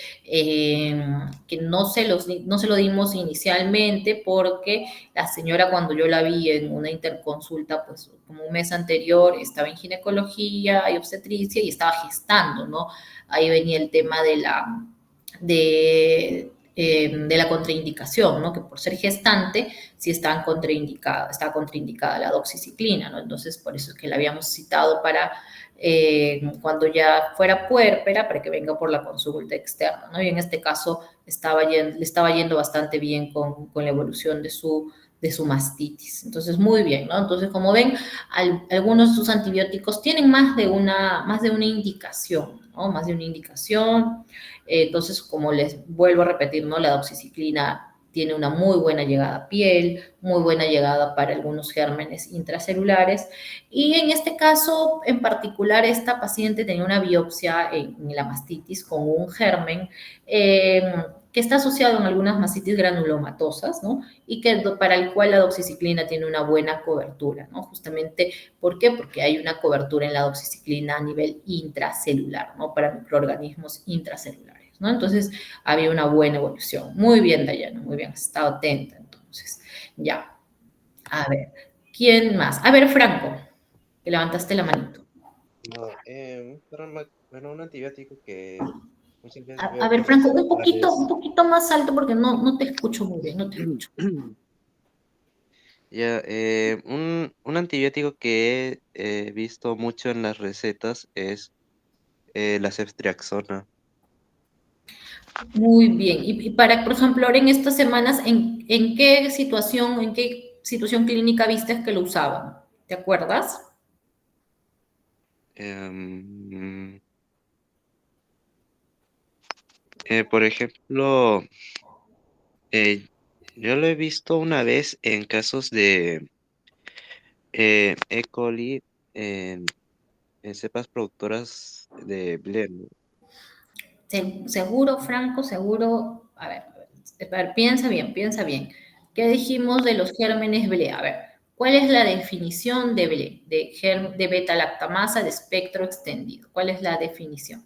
no se lo dimos inicialmente porque la señora cuando yo la vi en una interconsulta, pues como un mes anterior, estaba en ginecología y obstetricia y estaba gestando, ¿no? Ahí venía el tema de la contraindicación, ¿no? Que por ser gestante sí está contraindicada la doxiciclina, ¿no? Entonces, por eso es que la habíamos citado para cuando ya fuera puérpera, para que venga por la consulta externa, ¿no? Y en este caso le estaba yendo bastante bien con la evolución de su mastitis. Entonces, muy bien, ¿no? Entonces, como ven, algunos de sus antibióticos tienen más de una indicación, ¿no? Más de una indicación. Entonces, como les vuelvo a repetir, ¿no? La doxiciclina tiene una muy buena llegada a piel, muy buena llegada para algunos gérmenes intracelulares. Y en este caso, en particular, esta paciente tenía una biopsia en la mastitis con un germen que está asociado en algunas mastitis granulomatosas, ¿no? Y para el cual la doxiciclina tiene una buena cobertura, ¿no? Justamente, ¿por qué? Porque hay una cobertura en la doxiciclina a nivel intracelular, ¿no? Para microorganismos intracelulares. ¿no? Entonces, había una buena evolución. Muy bien, Dayana, muy bien, has estado atenta, entonces. Ya, a ver, ¿quién más? A ver, Franco, que levantaste la manito. No, bueno, un antibiótico que muchas veces A veo ver, que Franco, los un animales... poquito más alto porque no te escucho muy bien, no te escucho. Ya, un antibiótico que he visto mucho en las recetas es la ceftriaxona. Muy bien. Y para, por ejemplo, ahora en estas semanas, ¿en en qué situación clínica viste que lo usaban? ¿Te acuerdas? Em, por ejemplo, eh, yo lo he visto una vez en casos de E. coli en cepas productoras de Blen. Seguro, Franco, seguro. A ver, piensa bien, piensa bien. ¿Qué dijimos de los gérmenes Blé? A ver, ¿cuál es la definición de Blé? De beta-lactamasa de espectro extendido. ¿Cuál es la definición?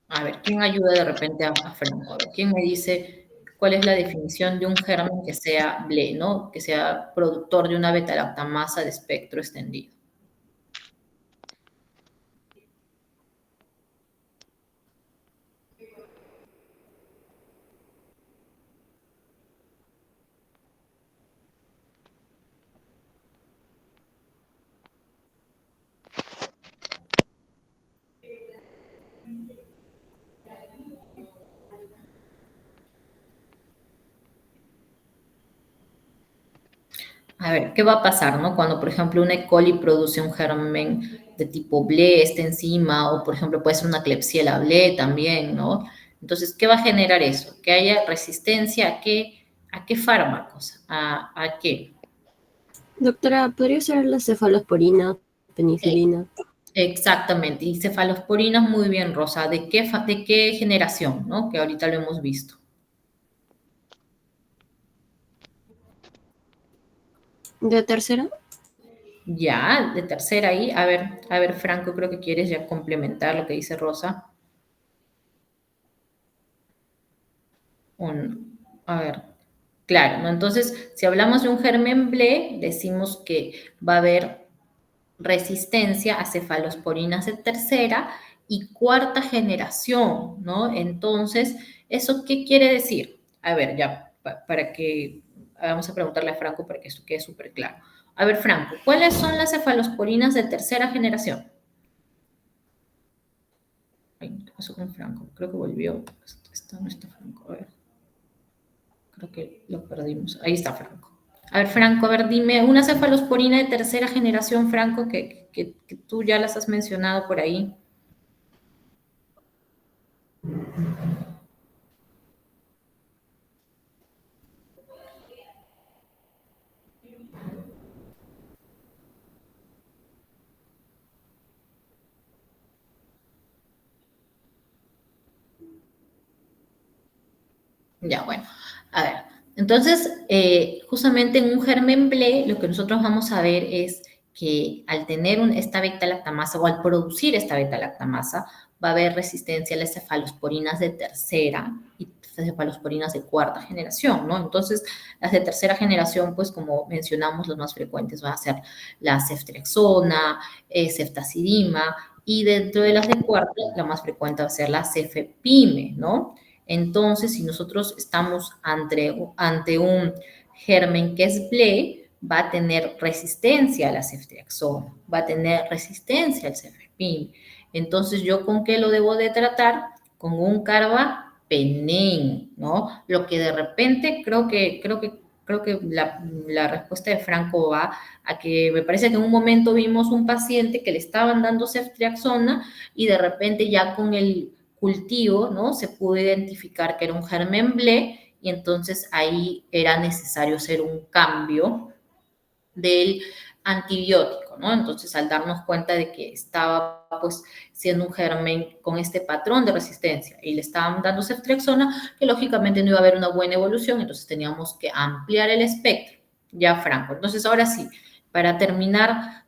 A ver, ¿quién ayuda de repente a Franco? A ver, ¿quién me dice cuál es la definición de un germen que sea BLE, ¿no? Que sea productor de una beta-lactamasa de espectro extendido. A ver, ¿qué va a pasar, no? Cuando, por ejemplo, una E. coli produce un germen de tipo BLE, este enzima, o por ejemplo, puede ser una Klebsiella BLE también, ¿no? Entonces, ¿qué va a generar eso? Que haya resistencia a qué fármacos, a qué. Doctora, ¿podría ser la cefalosporina, Eh, penicilina? Exactamente. Y cefalosporinas, muy bien, Rosa. De qué generación, no? Que ahorita lo hemos visto. ¿De tercera? Ya, de tercera ahí. A ver, Franco, creo que quieres ya complementar lo que dice Rosa. A ver, claro, ¿no? Entonces, si hablamos de un germen BLE, decimos que va a haber resistencia a cefalosporinas de tercera y cuarta generación, ¿no? Entonces, ¿eso qué quiere decir? A ver, ya, para que vamos a preguntarle a Franco para que esto quede súper claro. A ver, Franco, ¿cuáles son las cefalosporinas de tercera generación? Ay, ¿qué pasó con Franco? Creo que volvió. No está Franco, a ver. Creo que lo perdimos. Ahí está Franco. A ver, Franco, a ver, dime una cefalosporina de tercera generación, Franco, que tú ya las has mencionado por ahí. Ya, bueno, a ver. Entonces, justamente en un germen BLE, lo que nosotros vamos a ver es que al tener esta beta-lactamasa o al producir esta beta-lactamasa, va a haber resistencia a las cefalosporinas de tercera y cefalosporinas de cuarta generación, ¿no? Entonces, las de tercera generación, pues como mencionamos, las más frecuentes van a ser la ceftriaxona, ceftazidima, y dentro de las de cuarta, la más frecuente va a ser la cefepime, ¿no? Entonces, si nosotros estamos ante un germen que es BLE, va a tener resistencia a la ceftriaxona, va a tener resistencia al cefepime. Entonces, ¿yo con qué lo debo de tratar? Con un carbapenem, ¿no? Lo que de repente creo que la respuesta de Franco va a que me parece que en un momento vimos un paciente que le estaban dando ceftriaxona y de repente ya con el cultivo, ¿no? Se pudo identificar que era un germen BLE y entonces ahí era necesario hacer un cambio del antibiótico, ¿no? Entonces, al darnos cuenta de que estaba, pues, siendo un germen con este patrón de resistencia y le estaban dando ceftriaxona, que lógicamente no iba a haber una buena evolución, entonces teníamos que ampliar el espectro. Ya, Franco. Entonces, ahora sí, para terminar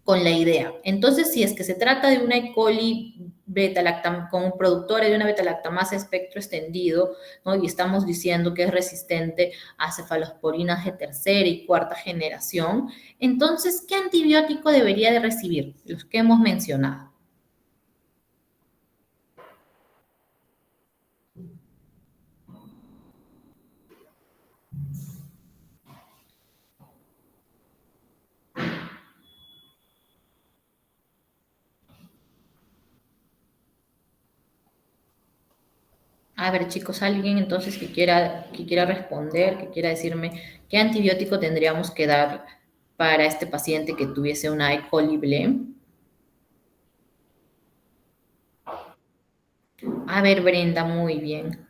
con la idea. Entonces, si es que se trata de una E. coli con productora de una beta-lactamasa espectro extendido, ¿no? Y estamos diciendo que es resistente a cefalosporinas de tercera y cuarta generación, entonces, ¿qué antibiótico debería de recibir? Los que hemos mencionado. A ver, chicos, alguien entonces que quiera responder, que quiera decirme qué antibiótico tendríamos que dar para este paciente que tuviese una E. coli blem. A ver, Brenda, muy bien.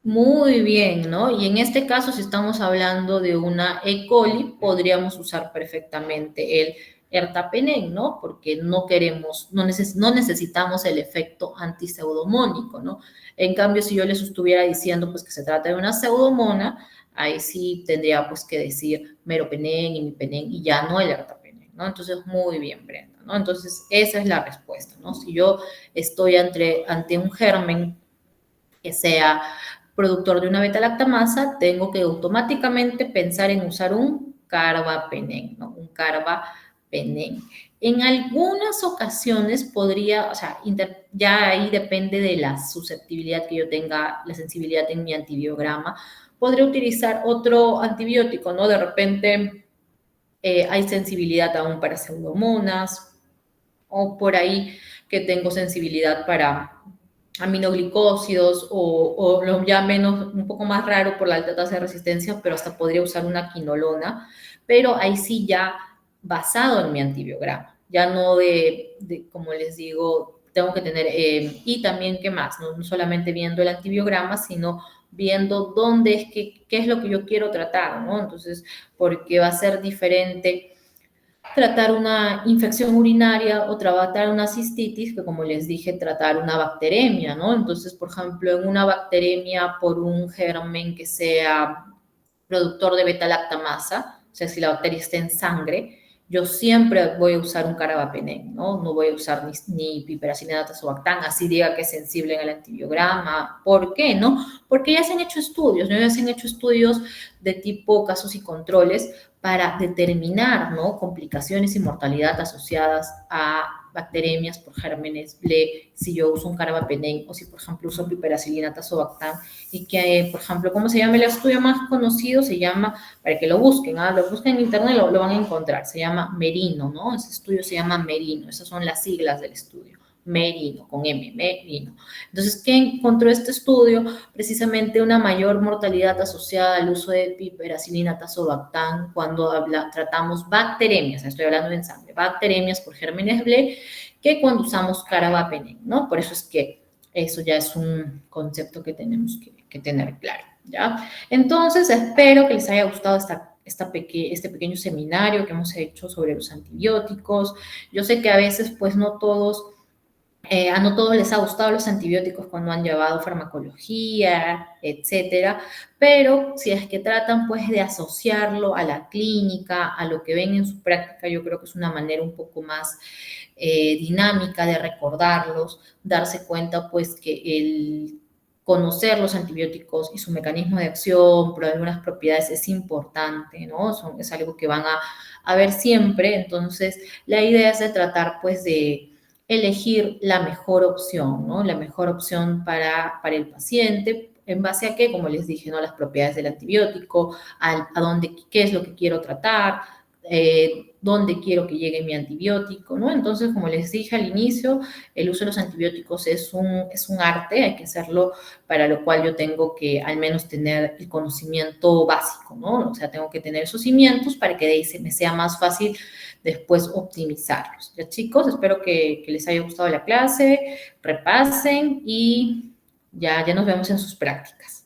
Muy bien, ¿no? Y en este caso, si estamos hablando de una E. coli, podríamos usar perfectamente el ertapenem, ¿no? Porque no queremos, no necesitamos el efecto antiseudomónico, ¿no? En cambio, si yo les estuviera diciendo, pues, que se trata de una pseudomona, ahí sí tendría, pues, que decir meropenem, imipenem y ya no el ertapenem, ¿no? Entonces, muy bien, Brenda, ¿no? Entonces, esa es la respuesta, ¿no? Si yo estoy ante un germen que sea productor de una beta-lactamasa, tengo que automáticamente pensar en usar un carbapenem, ¿no? Un carbapenem. En algunas ocasiones podría, o sea, ya ahí depende de la susceptibilidad que yo tenga, la sensibilidad en mi antibiograma, podría utilizar otro antibiótico, ¿no? De repente hay sensibilidad aún para pseudomonas, o por ahí que tengo sensibilidad para aminoglicósidos o lo ya menos, un poco más raro por la alta tasa de resistencia, pero hasta podría usar una quinolona, pero ahí sí ya basado en mi antibiograma, ya no como les digo, tengo que tener, y también, ¿qué más? No solamente viendo el antibiograma, sino viendo dónde es qué es lo que yo quiero tratar, ¿no? Entonces, porque va a ser diferente tratar una infección urinaria o tratar una cistitis, que como les dije, tratar una bacteremia, ¿no? Entonces, por ejemplo, en una bacteremia por un germen que sea productor de beta-lactamasa, o sea, si la bacteria está en sangre, yo siempre voy a usar un carbapenem, ¿no? No voy a usar ni piperacillin tazobactam, así diga que es sensible en el antibiograma. ¿Por qué, no? Porque ya se han hecho estudios, ¿no? Ya se han hecho estudios de tipo casos y controles para determinar, ¿no? Complicaciones y mortalidad asociadas a bacteremias por gérmenes BLE, si yo uso un carbapenem o si, por ejemplo, uso piperacillin tazobactam, y que, por ejemplo, ¿cómo se llama el estudio más conocido? Se llama, para que lo busquen, lo busquen en internet, lo van a encontrar, se llama Merino, ¿no? Ese estudio se llama Merino, esas son las siglas del estudio. Merino, con M, Merino. Entonces, ¿qué encontró este estudio? Precisamente una mayor mortalidad asociada al uso de piperacillin tazobactam cuando tratamos bacteremias, estoy hablando en sangre, bacteremias por gérmenes BLE, que cuando usamos carbapenem, ¿no? Por eso es que eso ya es un concepto que tenemos que tener claro, ¿ya? Entonces, espero que les haya gustado este pequeño seminario que hemos hecho sobre los antibióticos. Yo sé que a veces, pues, a no todos les ha gustado los antibióticos cuando han llevado farmacología, etcétera, pero si es que tratan pues de asociarlo a la clínica, a lo que ven en su práctica, yo creo que es una manera un poco más dinámica de recordarlos, darse cuenta pues que el conocer los antibióticos y su mecanismo de acción, pero algunas propiedades es importante, ¿no? Es algo que van a ver siempre, entonces la idea es de tratar pues de elegir la mejor opción, ¿no? La mejor opción para el paciente, en base a qué, como les dije, ¿no? Las propiedades del antibiótico, qué es lo que quiero tratar, dónde quiero que llegue mi antibiótico, ¿no? Entonces, como les dije al inicio, el uso de los antibióticos es un arte, hay que hacerlo, para lo cual yo tengo que al menos tener el conocimiento básico, ¿no? O sea, tengo que tener esos cimientos para que de ahí se me sea más fácil después optimizarlos. Ya, chicos, espero que les haya gustado la clase, repasen y ya nos vemos en sus prácticas.